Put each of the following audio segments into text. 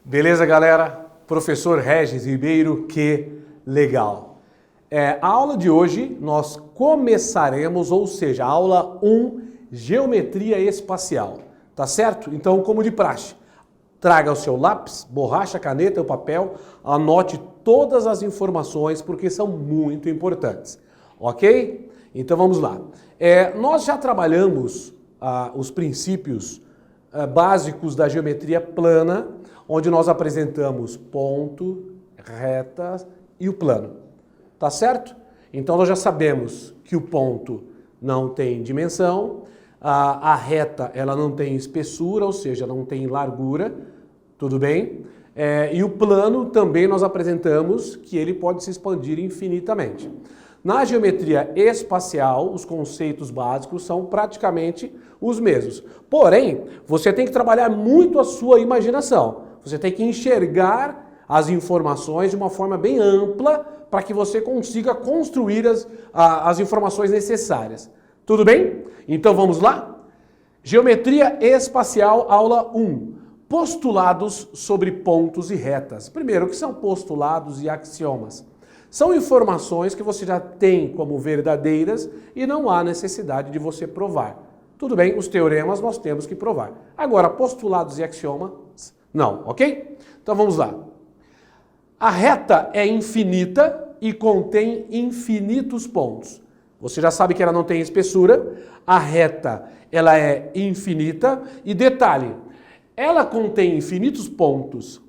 Beleza, galera? Professor Regis Ribeiro, que legal! A aula de hoje nós começaremos, ou seja, a aula 1, Geometria Espacial, tá certo? Então, como de praxe, traga o seu lápis, borracha, caneta e o papel, anote todas as informações porque são muito importantes, ok? Então vamos lá. Nós já trabalhamos os princípios básicos da geometria plana, onde nós apresentamos ponto, reta e o plano, tá certo? Então nós já sabemos que o ponto não tem dimensão, a reta ela não tem espessura, ou seja, não tem largura, tudo bem? E o plano também nós apresentamos que ele pode se expandir infinitamente. Na geometria espacial, os conceitos básicos são praticamente os mesmos. Porém, você tem que trabalhar muito a sua imaginação. Você tem que enxergar as informações de uma forma bem ampla para que você consiga construir as informações necessárias. Tudo bem? Então vamos lá? Geometria espacial, aula 1. Postulados sobre pontos e retas. Primeiro, o que são postulados e axiomas? São informações que você já tem como verdadeiras e não há necessidade de você provar. Tudo bem, os teoremas nós temos que provar. Agora, postulados e axiomas, não, ok? Então vamos lá. A reta é infinita e contém infinitos pontos. Você já sabe que ela não tem espessura. A reta, ela é infinita. E detalhe, ela contém infinitos pontos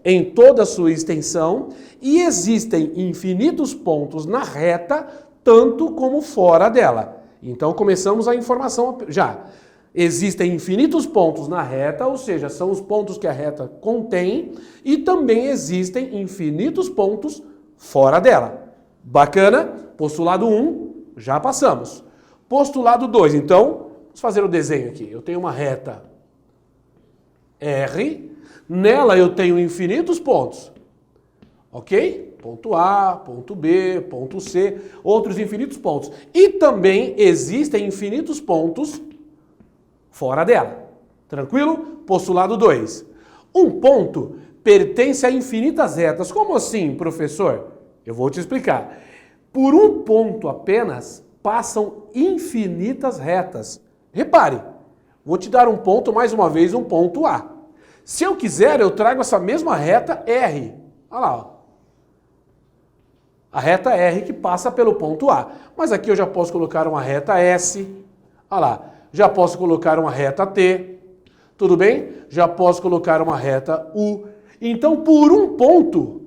em toda a sua extensão e existem infinitos pontos na reta, tanto como fora dela. Então começamos a informação já. Existem infinitos pontos na reta, ou seja, são os pontos que a reta contém, e também existem infinitos pontos fora dela. Bacana? Postulado 1, já passamos. Postulado 2, então, vamos fazer o desenho aqui. Eu tenho uma reta R, nela eu tenho infinitos pontos, ok? Ponto A, ponto B, ponto C, outros infinitos pontos. E também existem infinitos pontos fora dela. Tranquilo? Postulado 2. Um ponto pertence a infinitas retas. Como assim, professor? Eu vou te explicar. Por um ponto apenas passam infinitas retas. Repare, vou te dar um ponto, mais uma vez, um ponto A. Se eu quiser, eu trago essa mesma reta R. Olha lá, ó. A reta R que passa pelo ponto A. Mas aqui eu já posso colocar uma reta S. Olha lá. Já posso colocar uma reta T. Tudo bem? Já posso colocar uma reta U. Então, por um ponto,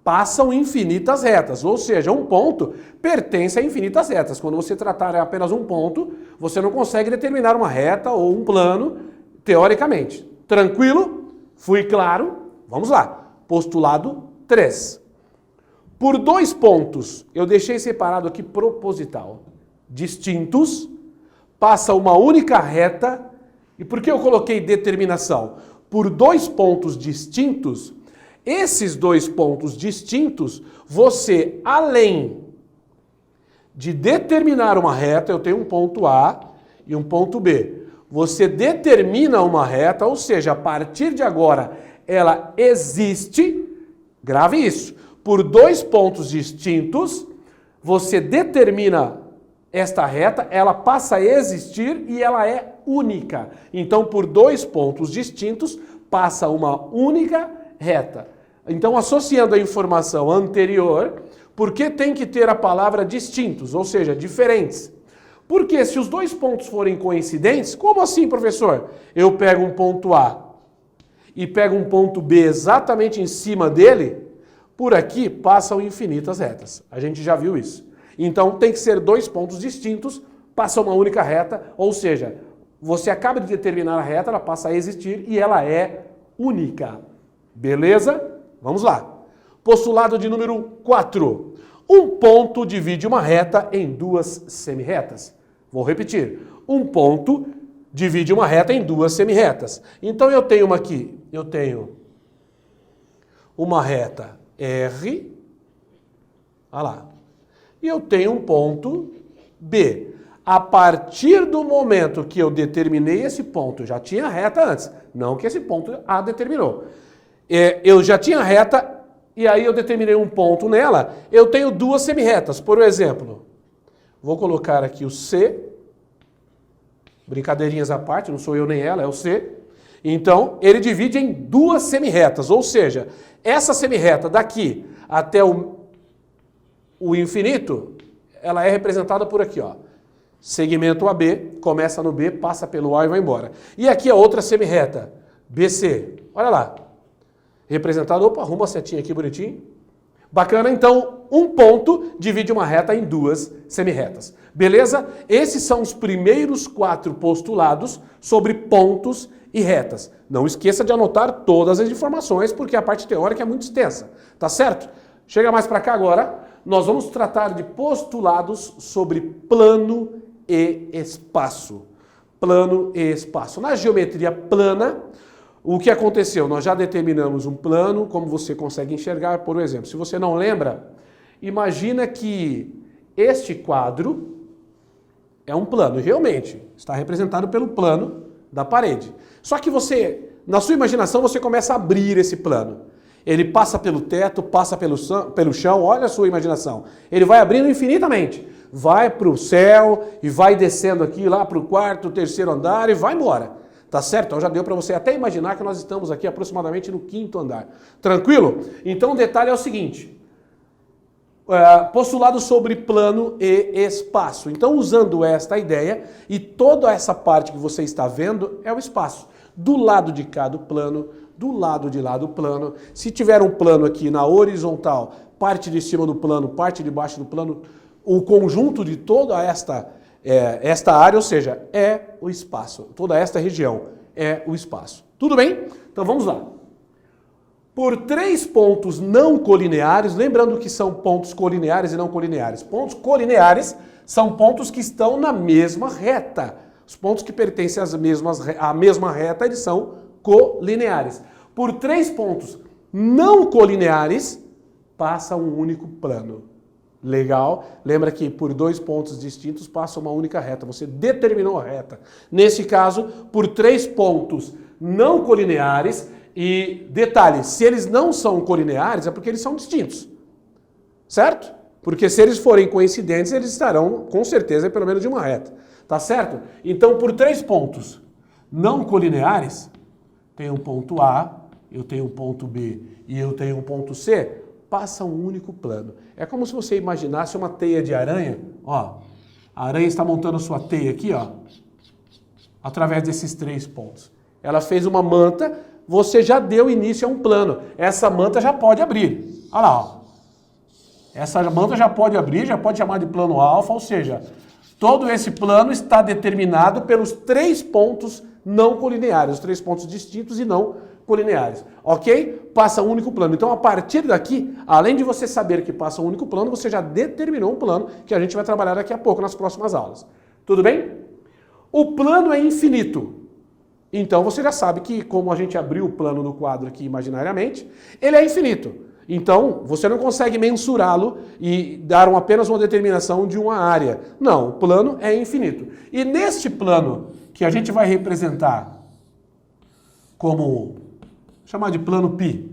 passam infinitas retas. Ou seja, um ponto pertence a infinitas retas. Quando você tratar apenas um ponto, você não consegue determinar uma reta ou um plano, teoricamente. Tranquilo? Fui claro? Vamos lá. Postulado 3. Por 2 pontos, eu deixei separado aqui proposital, distintos, passa uma única reta. E por que eu coloquei determinação? Por 2 pontos distintos, esses 2 pontos distintos, você, além de determinar uma reta, eu tenho um ponto A e um ponto B. Você determina uma reta, ou seja, a partir de agora, ela existe, grave isso, por 2 pontos distintos, você determina esta reta, ela passa a existir e ela é única. Então, por 2 pontos distintos, passa uma única reta. Então, associando a informação anterior, por que tem que ter a palavra distintos, ou seja, diferentes? Porque se os 2 pontos forem coincidentes, como assim, professor? Eu pego um ponto A e pego um ponto B exatamente em cima dele, por aqui passam infinitas retas. A gente já viu isso. Então tem que ser 2 pontos distintos, passa uma única reta, ou seja, você acaba de determinar a reta, ela passa a existir e ela é única. Beleza? Vamos lá. Postulado de número 4. Um ponto divide uma reta em 2 semirretas. Vou repetir. Um ponto divide uma reta em 2 semirretas. Então eu tenho uma aqui, eu tenho uma reta R, olha lá, e eu tenho um ponto B. A partir do momento que eu determinei esse ponto, já tinha reta antes, não que esse ponto A determinou. Eu já tinha reta e aí eu determinei um ponto nela, eu tenho duas semirretas. Por exemplo, vou colocar aqui o C, brincadeirinhas à parte, não sou eu nem ela, é o C. Então, ele divide em duas semirretas, ou seja, essa semirreta daqui até o infinito, ela é representada por aqui, ó. Segmento AB, começa no B, passa pelo A e vai embora. E aqui a outra semirreta, BC. Olha lá. Representado, opa, arruma a setinha aqui bonitinho. Bacana, então, um ponto divide uma reta em duas semirretas. Beleza? Esses são os primeiros 4 postulados sobre pontos e retas. Não esqueça de anotar todas as informações, porque a parte teórica é muito extensa. Tá certo? Chega mais para cá agora. Nós vamos tratar de postulados sobre plano e espaço. Plano e espaço. Na geometria plana, o que aconteceu? Nós já determinamos um plano, como você consegue enxergar, por exemplo. Se você não lembra, imagina que este quadro é um plano, realmente, está representado pelo plano da parede. Só que você, na sua imaginação, você começa a abrir esse plano. Ele passa pelo teto, passa pelo chão, olha a sua imaginação. Ele vai abrindo infinitamente. Vai para o céu e vai descendo aqui lá para o 4º, 3º andar e vai embora. Tá certo? Então já deu para você até imaginar que nós estamos aqui aproximadamente no 5º andar. Tranquilo? Então o detalhe é o seguinte. Postulado sobre plano e espaço. Então usando esta ideia e toda essa parte que você está vendo é o espaço. Do lado de cá do plano, do lado de lá do plano. Se tiver um plano aqui na horizontal, parte de cima do plano, parte de baixo do plano, o conjunto de toda esta área, ou seja, é o espaço. Toda esta região é o espaço. Tudo bem? Então vamos lá. Por 3 pontos não colineares, lembrando que são pontos colineares e não colineares. Pontos colineares são pontos que estão na mesma reta. Os pontos que pertencem à mesma reta, eles são colineares. Por 3 pontos não colineares, passa um único plano. Legal? Lembra que por 2 pontos distintos passa uma única reta. Você determinou a reta. Nesse caso, por 3 pontos não colineares, e detalhe, se eles não são colineares é porque eles são distintos. Certo? Porque se eles forem coincidentes, eles estarão com certeza pelo menos de uma reta. Tá certo? Então, por 3 pontos não colineares, tem um ponto A, eu tenho um ponto B e eu tenho um ponto C, passa um único plano. É como se você imaginasse uma teia de aranha, ó. A aranha está montando sua teia aqui, ó, através desses 3 pontos. Ela fez uma manta, você já deu início a um plano. Essa manta já pode abrir. Olha lá, ó. Essa manta já pode abrir, já pode chamar de plano alfa, ou seja, todo esse plano está determinado pelos 3 pontos não colineares, os 3 pontos distintos e não colineares, ok? Passa um único plano. Então, a partir daqui, além de você saber que passa um único plano, você já determinou um plano que a gente vai trabalhar daqui a pouco nas próximas aulas. Tudo bem? O plano é infinito. Então, você já sabe que, como a gente abriu o plano no quadro aqui imaginariamente, ele é infinito. Então, você não consegue mensurá-lo e dar apenas uma determinação de uma área. Não, o plano é infinito. E neste plano, que a gente vai representar como, chamar de plano π,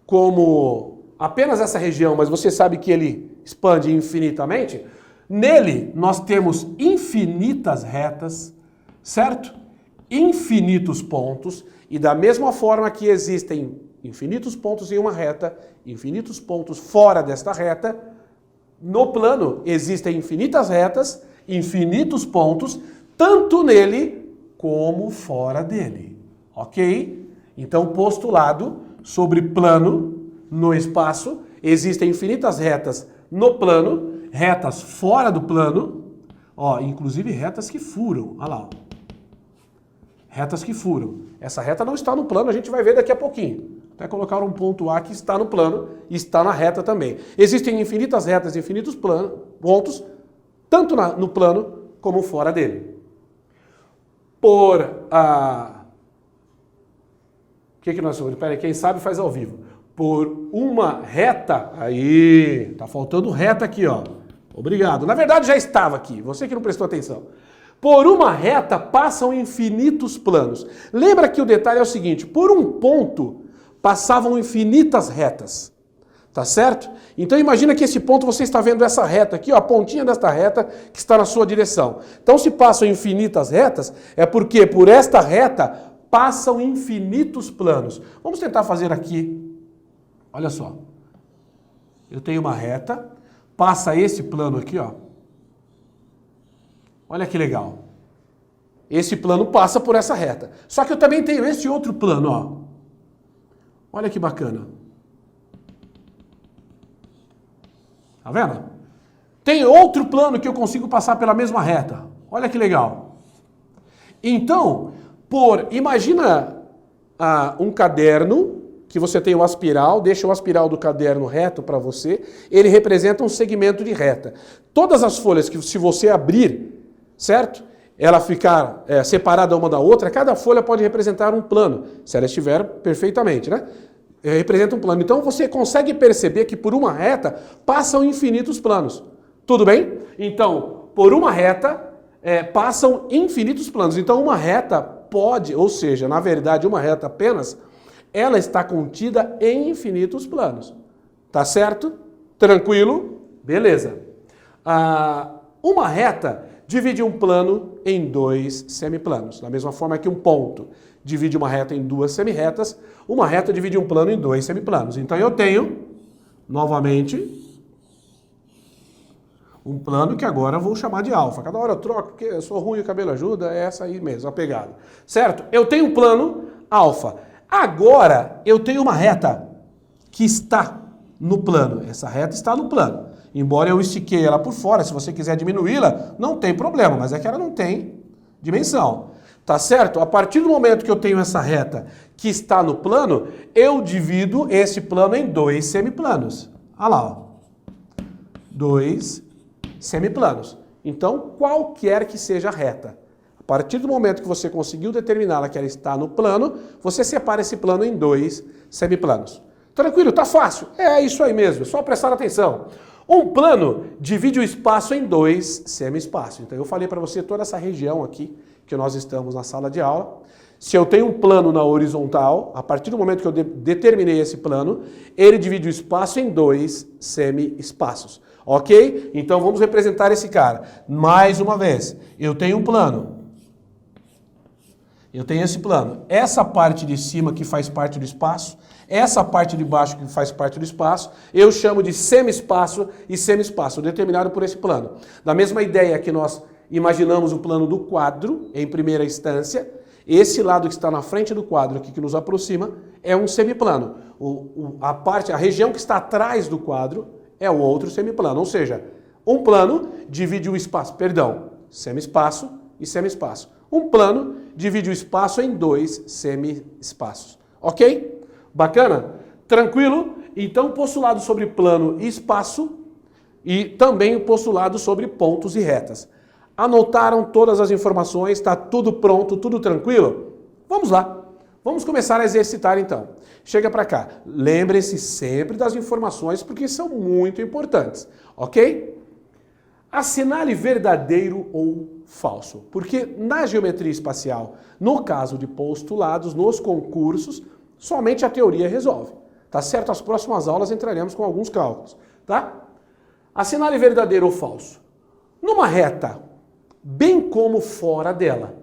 como apenas essa região, mas você sabe que ele expande infinitamente, nele nós temos infinitas retas, certo? Infinitos pontos, e da mesma forma que existem infinitos pontos em uma reta, infinitos pontos fora desta reta, no plano existem infinitas retas, infinitos pontos, tanto nele como fora dele. Ok? Então, postulado sobre plano no espaço, existem infinitas retas no plano, retas fora do plano, ó, inclusive retas que furam. Olha lá, ó. Retas que furam. Essa reta não está no plano, a gente vai ver daqui a pouquinho. Até colocar um ponto A que está no plano e está na reta também. Existem infinitas retas, infinitos pontos, tanto no plano como fora dele. O que nós chamamos? Peraí, quem sabe faz ao vivo. por uma reta, aí, tá faltando reta aqui, ó. Obrigado. Na verdade já estava aqui, você que não prestou atenção. Por uma reta passam infinitos planos. Lembra que o detalhe é o seguinte, por um ponto passavam infinitas retas. Tá certo? Então imagina que esse ponto você está vendo essa reta aqui, ó, a pontinha desta reta que está na sua direção. Então se passam infinitas retas, é porque por esta reta passam infinitos planos. Vamos tentar fazer aqui. Olha só. Eu tenho uma reta, passa esse plano aqui, ó. Olha que legal. Esse plano passa por essa reta. Só que eu também tenho esse outro plano, ó. Olha que bacana. Tá vendo? Tem outro plano que eu consigo passar pela mesma reta. Olha que legal. Então, imagina um caderno que você tem uma espiral, deixa o espiral do caderno reto para você, ele representa um segmento de reta. Todas as folhas que se você abrir, certo? Ela ficar separada uma da outra, cada folha pode representar um plano, se ela estiver perfeitamente, né? Representa um plano. Então você consegue perceber que por uma reta passam infinitos planos. Tudo bem? Então, por uma reta passam infinitos planos. Então uma reta pode, ou seja, na verdade uma reta apenas, ela está contida em infinitos planos. Tá certo? Tranquilo? Beleza. Uma reta divide um plano em dois semiplanos. Da mesma forma que um ponto divide uma reta em duas semirretas, uma reta divide um plano em dois semiplanos. Então eu tenho, novamente, um plano que agora eu vou chamar de alfa. Cada hora eu troco, porque eu sou ruim e o cabelo ajuda, é essa aí mesmo, a pegada. Certo? Eu tenho um plano alfa. Agora eu tenho uma reta que está no plano. Essa reta está no plano. Embora eu estiquei ela por fora, se você quiser diminuí-la, não tem problema, mas é que ela não tem dimensão. Tá certo? A partir do momento que eu tenho essa reta que está no plano, eu divido esse plano em dois semiplanos. Olha lá, ó. Dois semiplanos. Então, qualquer que seja a reta. A partir do momento que você conseguiu determiná-la que ela está no plano, você separa esse plano em dois semiplanos. Tranquilo? Tá fácil? É isso aí mesmo, é só prestar atenção. Um plano divide o espaço em dois semi-espaços. Então eu falei para você toda essa região aqui, que nós estamos na sala de aula. Se eu tenho um plano na horizontal, a partir do momento que eu determinei esse plano, ele divide o espaço em dois semi-espaços. Ok? Então vamos representar esse cara. Mais uma vez, eu tenho um plano. Eu tenho esse plano. Essa parte de cima que faz parte do espaço, essa parte de baixo que faz parte do espaço, eu chamo de semi-espaço e semi-espaço, determinado por esse plano. Da mesma ideia que nós imaginamos o plano do quadro, em primeira instância, esse lado que está na frente do quadro, aqui que nos aproxima, é um semiplano. A região que está atrás do quadro é o outro semiplano. Ou seja, um plano divide o espaço, semi-espaço e semi-espaço. Um plano divide o espaço em dois semi-espaços. Ok? Bacana? Tranquilo? Então, postulado sobre plano e espaço e também o postulado sobre pontos e retas. Anotaram todas as informações? Está tudo pronto, tudo tranquilo? Vamos lá. Vamos começar a exercitar então. Chega para cá. Lembre-se sempre das informações porque são muito importantes. Ok? Assinale verdadeiro ou falso. Porque na geometria espacial, no caso de postulados, nos concursos, somente a teoria resolve. Tá certo? As próximas aulas entraremos com alguns cálculos. Tá? Assinale verdadeiro ou falso. Numa reta, bem como fora dela,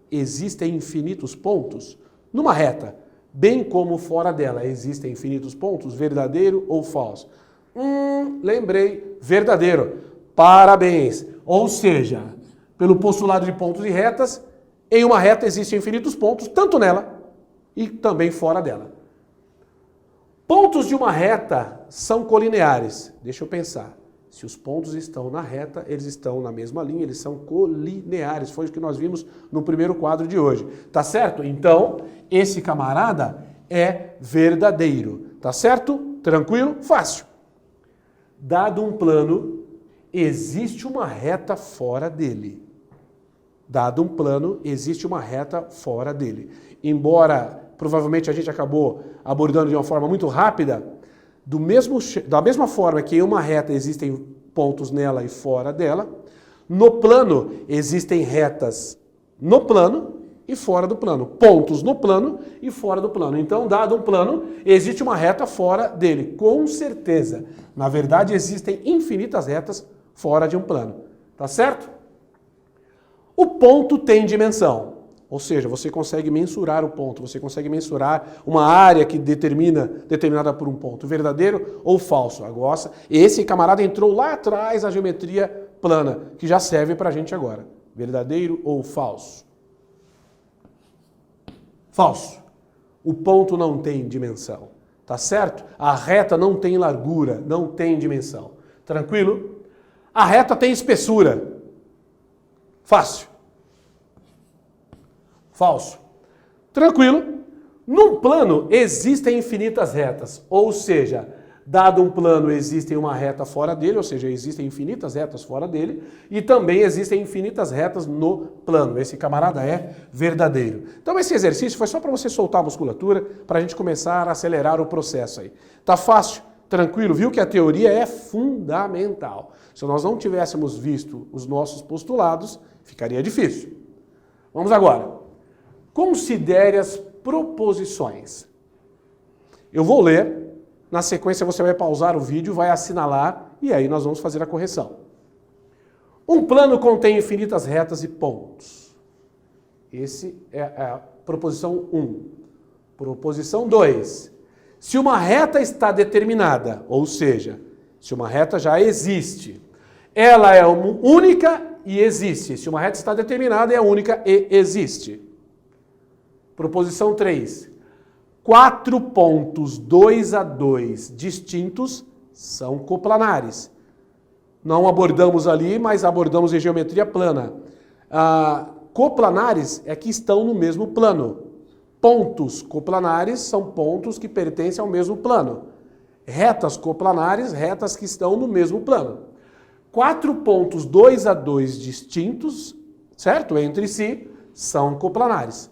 existem infinitos pontos? Numa reta, bem como fora dela, existem infinitos pontos? Verdadeiro ou falso? Lembrei, verdadeiro. Parabéns! Ou seja, pelo postulado de pontos e retas, em uma reta existem infinitos pontos, tanto nela e também fora dela. Pontos de uma reta são colineares. Deixa eu pensar. Se os pontos estão na reta, eles estão na mesma linha, eles são colineares. Foi o que nós vimos no primeiro quadro de hoje. Tá certo? Então, esse camarada é verdadeiro. Tá certo? Tranquilo? Fácil. Dado um plano, existe uma reta fora dele. Dado um plano, existe uma reta fora dele. Embora provavelmente a gente acabou abordando de uma forma muito rápida, da mesma forma que em uma reta existem pontos nela e fora dela, no plano existem retas no plano e fora do plano, pontos no plano e fora do plano. Então, dado um plano, existe uma reta fora dele, com certeza. Na verdade, existem infinitas retas fora de um plano, tá certo? O ponto tem dimensão, ou seja, você consegue mensurar o ponto, você consegue mensurar uma área que determinada por um ponto, verdadeiro ou falso. Agora, esse camarada entrou lá atrás na geometria plana, que já serve pra gente agora. Verdadeiro ou falso? Falso. O ponto não tem dimensão, tá certo? A reta não tem largura, não tem dimensão. Tranquilo? A reta tem espessura. Fácil. Falso. Tranquilo. Num plano existem infinitas retas, ou seja, dado um plano existe uma reta fora dele, ou seja, existem infinitas retas fora dele, e também existem infinitas retas no plano. Esse camarada é verdadeiro. Então esse exercício foi só para você soltar a musculatura, para a gente começar a acelerar o processo aí. Tá fácil? Tranquilo? Viu que a teoria é fundamental. Se nós não tivéssemos visto os nossos postulados, ficaria difícil. Vamos agora. Considere as proposições. Eu vou ler, na sequência você vai pausar o vídeo, vai assinalar e aí nós vamos fazer a correção. Um plano contém infinitas retas e pontos. Esse é a proposição 1. Proposição 2. Se uma reta está determinada, ou seja, se uma reta já existe, ela é única e existe. Se uma reta está determinada, é única e existe. Proposição 3. 4 pontos 2 a 2 distintos são coplanares. Não abordamos ali, mas abordamos em geometria plana. Coplanares é que estão no mesmo plano. Pontos coplanares são pontos que pertencem ao mesmo plano. Retas coplanares, retas que estão no mesmo plano. 4 pontos 2 a 2 distintos, certo? Entre si, são coplanares.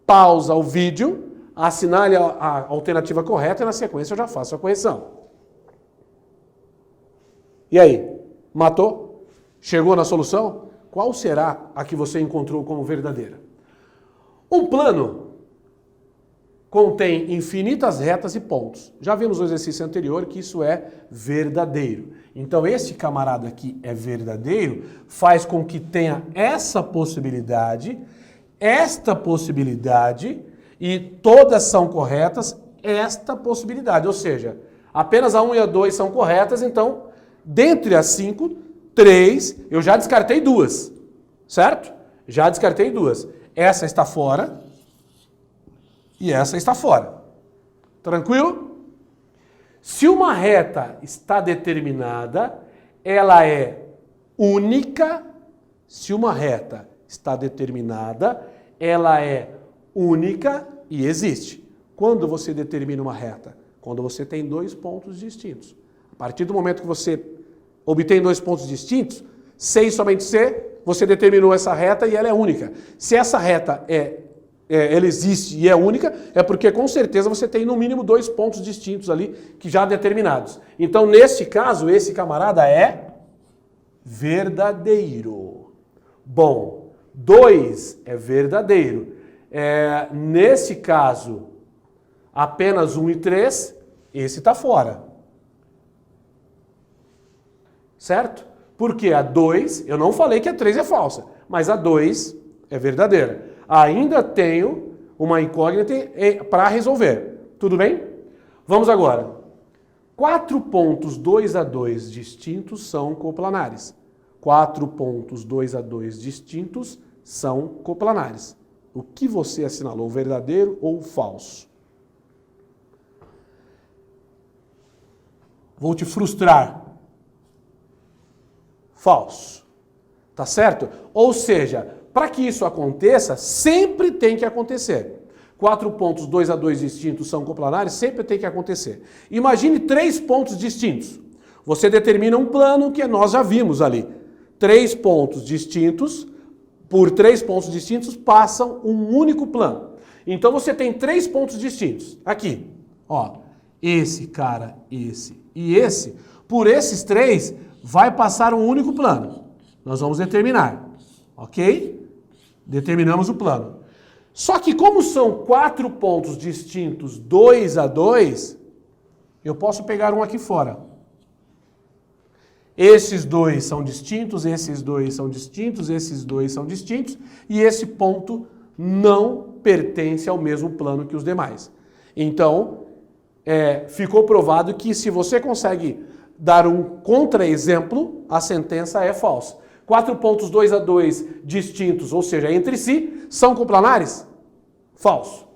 Pausa o vídeo, assinale a alternativa correta e na sequência eu já faço a correção. E aí? Matou? Chegou na solução? Qual será a que você encontrou como verdadeira? Um plano contém infinitas retas e pontos. Já vimos no exercício anterior que isso é verdadeiro. Então esse camarada aqui é verdadeiro, faz com que tenha essa possibilidade, esta possibilidade, e todas são corretas, esta possibilidade. Ou seja, apenas a 1 e a 2 são corretas, então, dentre as 5, 3, eu já descartei 2, certo? Já descartei 2. Essa está fora e essa está fora. Tranquilo? Se uma reta está determinada, ela é única. Se uma reta está determinada, ela é única e existe. Quando você determina uma reta? Quando você tem 2 pontos distintos. A partir do momento que você obtém 2 pontos distintos, C e somente C, você determinou essa reta e ela é única. Se essa reta ela existe e é única, é porque com certeza você tem no mínimo 2 pontos distintos ali, que já determinados. Então, nesse caso, esse camarada é verdadeiro. Bom, 2 é verdadeiro. Nesse caso, apenas 1 e 3, esse está fora. Certo? Porque a 2, eu não falei que a 3 é falsa, mas a 2 é verdadeira. Ainda tenho uma incógnita para resolver. Tudo bem? Vamos agora. 4 pontos 2 a 2 distintos são coplanares. 4 pontos 2 a 2 distintos são coplanares. O que você assinalou, verdadeiro ou falso? Vou te frustrar. Falso. Tá certo? Ou seja, para que isso aconteça, sempre tem que acontecer. 4 pontos 2 a 2 distintos são coplanares, sempre tem que acontecer. Imagine 3 pontos distintos. Você determina um plano que nós já vimos ali. 3 pontos distintos, por 3 pontos distintos, passam um único plano. Então você tem 3 pontos distintos. Aqui, ó, esse cara, esse e esse. Por esses 3, vai passar um único plano. Nós vamos determinar, ok? Determinamos o plano. Só que como são 4 pontos distintos, 2 a 2, eu posso pegar um aqui fora. Esses 2 são distintos, esses 2 são distintos, esses 2 são distintos, e esse ponto não pertence ao mesmo plano que os demais. Então, ficou provado que se você consegue dar um contra-exemplo, a sentença é falsa. 4 pontos 2 a 2 distintos, ou seja, entre si, são coplanares? Falso.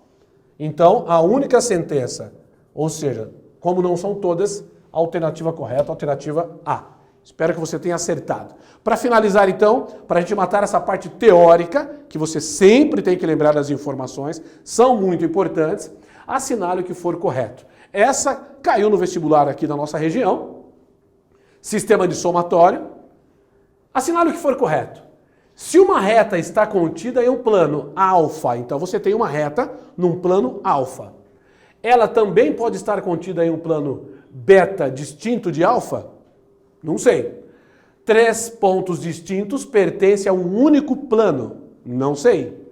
Então, a única sentença, ou seja, como não são todas, a alternativa correta, a alternativa A. Espero que você tenha acertado. Para finalizar, então, para a gente matar essa parte teórica, que você sempre tem que lembrar das informações, são muito importantes, assinale o que for correto. Essa caiu no vestibular aqui da nossa região, sistema de somatório. Assinale o que for correto. Se uma reta está contida em um plano alfa, então você tem uma reta num plano alfa. Ela também pode estar contida em um plano beta distinto de alfa? Não sei. 3 pontos distintos pertencem a um único plano? Não sei.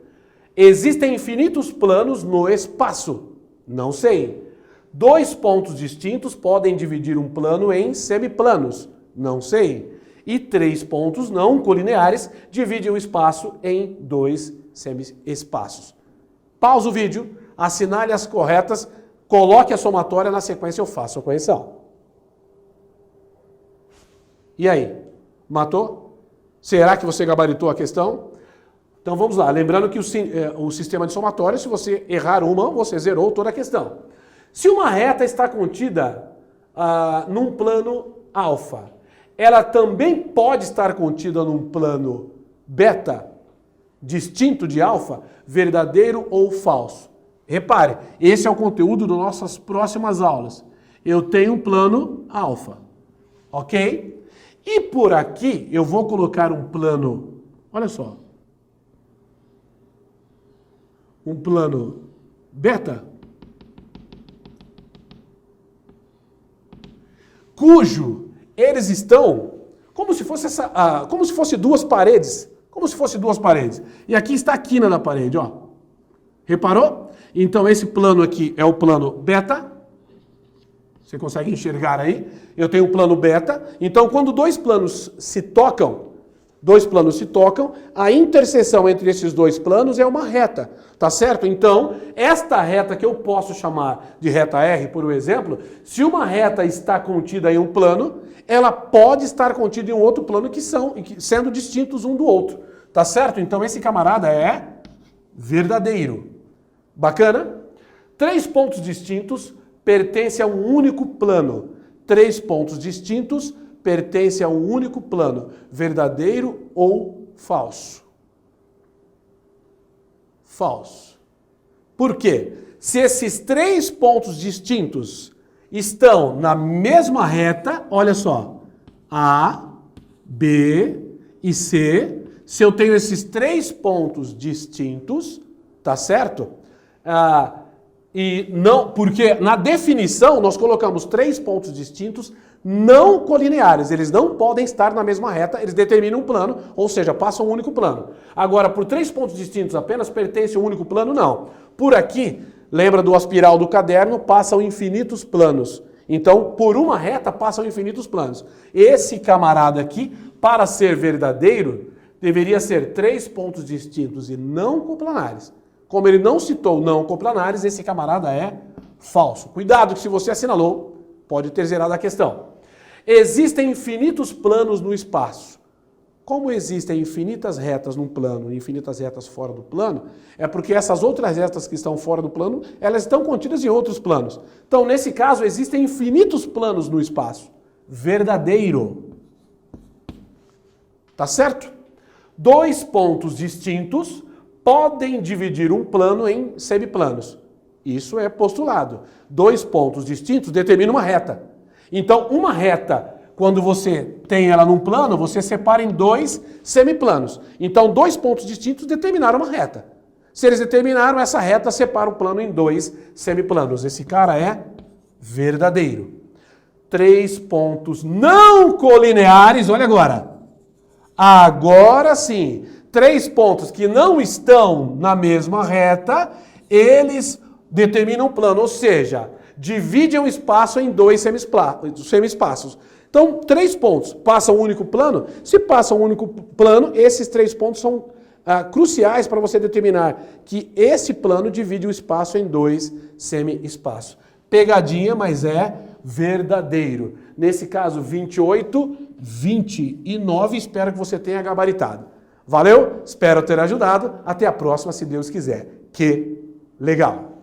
Existem infinitos planos no espaço? Não sei. 2 pontos distintos podem dividir um plano em semiplanos? Não sei. E 3 pontos não colineares dividem o espaço em 2 semi-espaços. Pausa o vídeo, assinale as corretas, coloque a somatória, na sequência eu faço a correção. E aí? Matou? Será que você gabaritou a questão? Então vamos lá. Lembrando que o sistema de somatório, se você errar uma, você zerou toda a questão. Se uma reta está contida num plano alfa, ela também pode estar contida num plano beta, distinto de alfa, verdadeiro ou falso. Repare, esse é o conteúdo das nossas próximas aulas. Eu tenho um plano alfa, ok? E por aqui eu vou colocar um plano, olha só, um plano beta, cujo eles estão como se fosse duas paredes, E aqui está a quina da parede, ó. Reparou? Então esse plano aqui é o plano beta. Você consegue enxergar aí? Eu tenho o plano beta. Então quando dois planos se tocam, a interseção entre esses dois planos é uma reta, tá certo? Então, esta reta que eu posso chamar de reta R, por exemplo, se uma reta está contida em um plano, ela pode estar contida em um outro plano sendo distintos um do outro, tá certo? Então esse camarada é verdadeiro. Bacana? 3 pontos distintos pertencem a um único plano. 3 pontos distintos pertence a um único plano, verdadeiro ou falso? Falso. Por quê? Se esses 3 pontos distintos estão na mesma reta, olha só, A, B e C, se eu tenho esses 3 pontos distintos, tá certo? E não, porque na definição nós colocamos 3 pontos distintos não colineares, eles não podem estar na mesma reta, eles determinam um plano, ou seja, passam um único plano. Agora, por 3 pontos distintos apenas pertence a um único plano? Não. Por aqui, lembra do aspiral do caderno, passam infinitos planos. Então, por uma reta passam infinitos planos. Esse camarada aqui, para ser verdadeiro, deveria ser 3 pontos distintos e não coplanares. Como ele não citou não coplanares, esse camarada é falso. Cuidado que se você assinalou, pode ter zerado a questão. Existem infinitos planos no espaço. Como existem infinitas retas num plano e infinitas retas fora do plano, é porque essas outras retas que estão fora do plano, elas estão contidas em outros planos. Então, nesse caso, existem infinitos planos no espaço. Verdadeiro. Tá certo? 2 pontos distintos podem dividir um plano em semiplanos. Isso é postulado. 2 pontos distintos determinam uma reta. Então, uma reta, quando você tem ela num plano, você separa em 2 semiplanos. Então, 2 pontos distintos determinaram uma reta. Se eles determinaram, essa reta separa o plano em 2 semiplanos. Esse cara é verdadeiro. 3 pontos não colineares, olha agora. Agora sim, 3 pontos que não estão na mesma reta, eles determinam o plano, ou seja, dividem o espaço em 2 semi-espaços. Então, 3 pontos passam um único plano. Se passa um único plano, esses 3 pontos são cruciais para você determinar que esse plano divide o espaço em 2 semi-espaços. Pegadinha, mas é verdadeiro. Nesse caso, 28, 29, espero que você tenha gabaritado. Valeu? Espero ter ajudado. Até a próxima, se Deus quiser. Que legal!